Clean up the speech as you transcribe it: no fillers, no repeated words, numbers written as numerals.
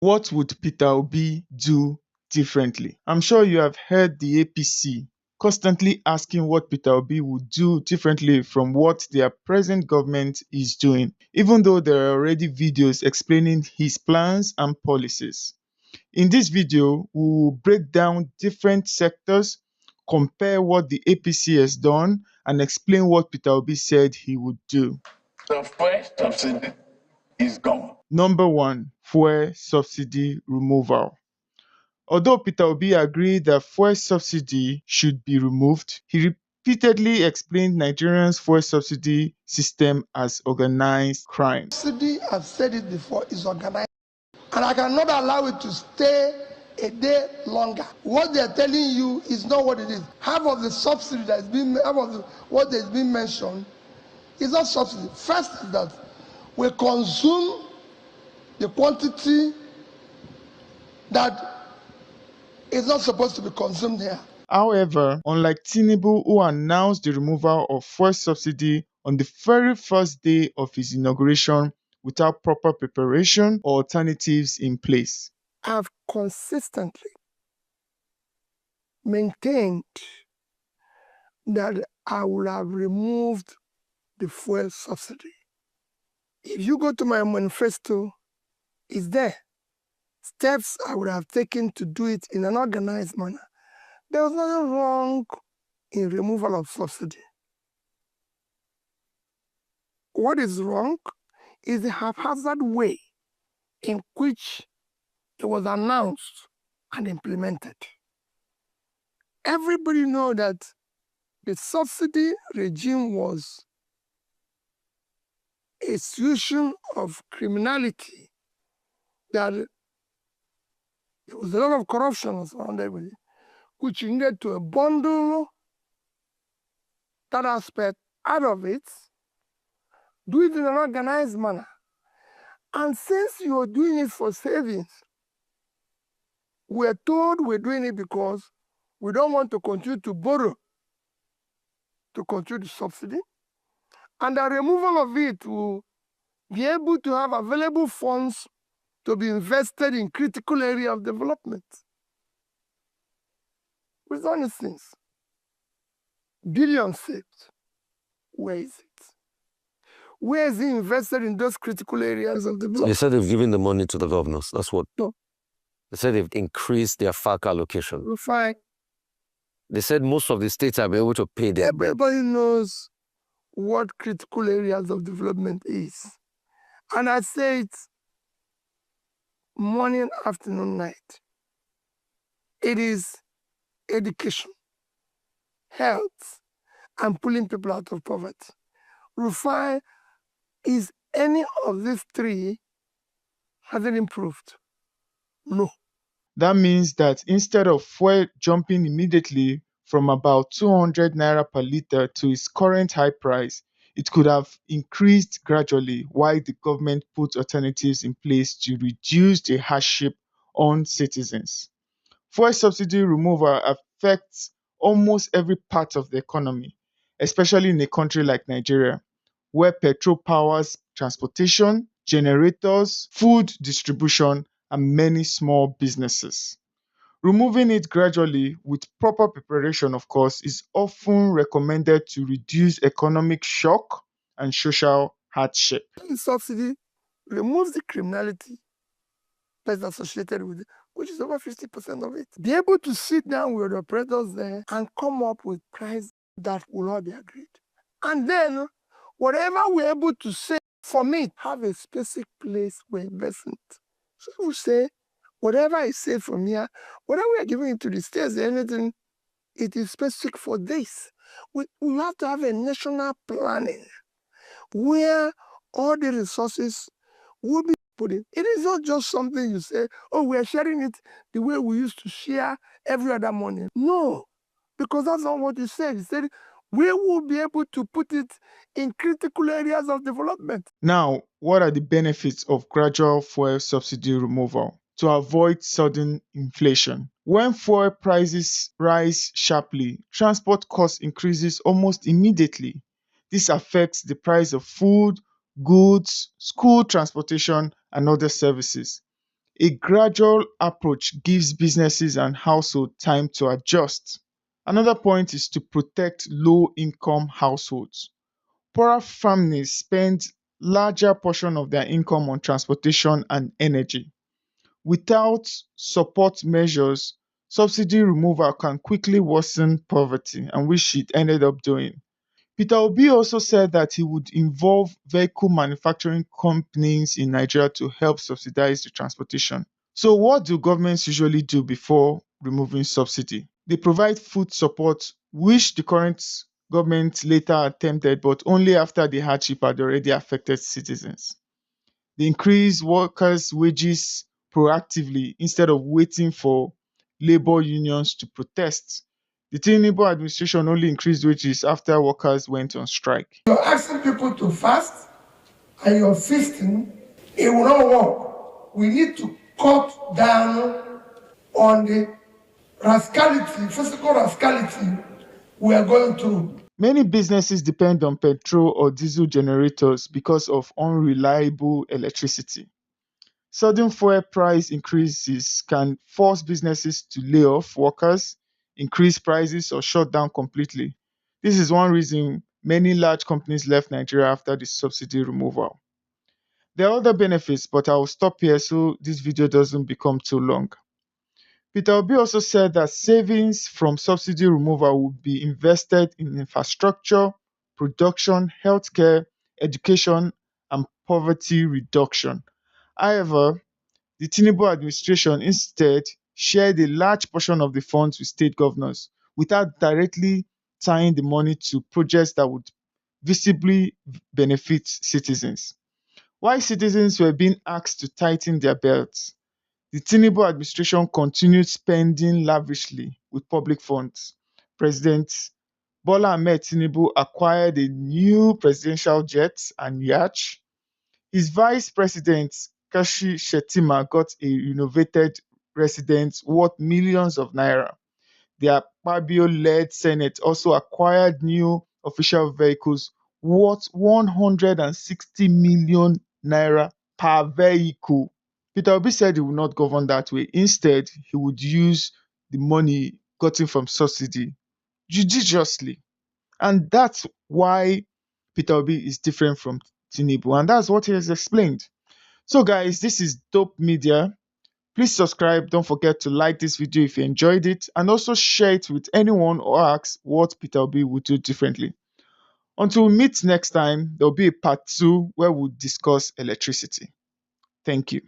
What would Peter Obi do differently? I'm sure you have heard the APC constantly asking what Peter Obi would do differently from what their present government is doing, even though there are already videos explaining his plans and policies. In this video, we will break down different sectors, compare what the APC has done, and explain what Peter Obi said he would do. The first subsidy is gone. Number one, fuel subsidy removal. Although Peter Obi agreed that fuel subsidy should be removed, he repeatedly explained Nigeria's fuel subsidy system as organized crime. Subsidy, I've said it before, is organized, and I cannot allow it to stay a day longer. What they're telling you is not what it is. Half of the subsidy that is being, half of what is being mentioned is not subsidy. First is that we consume the quantity that is not supposed to be consumed here. However, unlike Tinubu, who announced the removal of fuel subsidy on the very first day of his inauguration without proper preparation or alternatives in place, I've consistently maintained that I would have removed the fuel subsidy. If you go to my manifesto, it's there. Steps I would have taken to do it in an organized manner. There was nothing wrong in removal of subsidy. What is wrong is the haphazard way in which it was announced and implemented. Everybody knows that the subsidy regime was a solution of criminality, that there was a lot of corruption surrounded with it, which needed to bundle that aspect out of it, do it in an organized manner. And since you're doing it for savings, we're told we're doing it because we don't want to continue to borrow to continue the subsidy. And the removal of it will be able to have available funds to be invested in critical area of development. With honest things, billions saved. Where is it? Where is it invested in those critical areas of development? They said they've given the money to the governors. That's what. No. They said they've increased their FAC allocation. We're fine. They said most of the states have been able to pay their. Everybody knows what critical areas of development is. And I say it morning, afternoon, night. It is education, health, and pulling people out of poverty. Rufai, is any of these three, has it improved? No. that means that instead of fuel jumping immediately from about 200 naira per litre to its current high price, it could have increased gradually while the government put alternatives in place to reduce the hardship on citizens. Fuel subsidy removal affects almost every part of the economy, especially in a country like Nigeria, where petrol powers transportation, generators, food distribution, and many small businesses. Removing it gradually with proper preparation, of course, is often recommended to reduce economic shock and social hardship. The subsidy removes the criminality that's associated with it, which is over 50% of it. Be able to sit down with the operators there and come up with price that will not be agreed. And then, whatever we're able to say from it, have a specific place we're investing it. So we say, whatever I say from here, whatever we are giving it to the states, anything, it is specific for this. We have to have a national planning where all the resources will be put in. It is not just something you say, oh, we're sharing it the way we used to share every other money. No, because that's not what you said. You said we will be able to put it in critical areas of development. Now, what are the benefits of gradual fuel subsidy removal? To avoid sudden inflation. When fuel prices rise sharply, transport cost increases almost immediately. This affects the price of food, goods, school transportation, and other services. A gradual approach gives businesses and households time to adjust. Another point is to protect low income households. Poorer families spend larger portion of their income on transportation and energy. Without support measures, subsidy removal can quickly worsen poverty, and which it ended up doing. Peter Obi also said that he would involve vehicle manufacturing companies in Nigeria to help subsidize the transportation. So what do governments usually do before removing subsidy? They provide food support, which the current government later attempted, but only after the hardship had already affected citizens. They increase workers' wages proactively instead of waiting for labor unions to protest. The Tinubu administration only increased wages after workers went on strike. You're asking people to fast and you're feasting, it will not work. We need to cut down on the rascality, physical rascality we are going through. Many businesses depend on petrol or diesel generators because of unreliable electricity. Sudden fuel price increases can force businesses to lay off workers, increase prices, or shut down completely. This is one reason many large companies left Nigeria after the subsidy removal. There are other benefits, but I will stop here so this video doesn't become too long. Peter Obi also said that savings from subsidy removal would be invested in infrastructure, production, healthcare, education, and poverty reduction. However, the Tinubu administration instead shared a large portion of the funds with state governors without directly tying the money to projects that would visibly benefit citizens. While citizens were being asked to tighten their belts, the Tinubu administration continued spending lavishly with public funds. President Bola Ahmed Tinubu acquired a new presidential jet and yacht. His vice president, Kashi Shettima, got a renovated residence worth millions of naira. The Akpabio-led Senate also acquired new official vehicles worth 160 million naira per vehicle. Peter Obi said he would not govern that way. Instead, he would use the money gotten from subsidy judiciously. And that's why Peter Obi is different from Tinubu. And that's what he has explained. So, guys, this is Dope Media. Please subscribe. Don't forget to like this video if you enjoyed it, and also share it with anyone or ask what Peter Obi would do differently. Until we meet next time, there will be a part 2 where we'll discuss electricity. Thank you.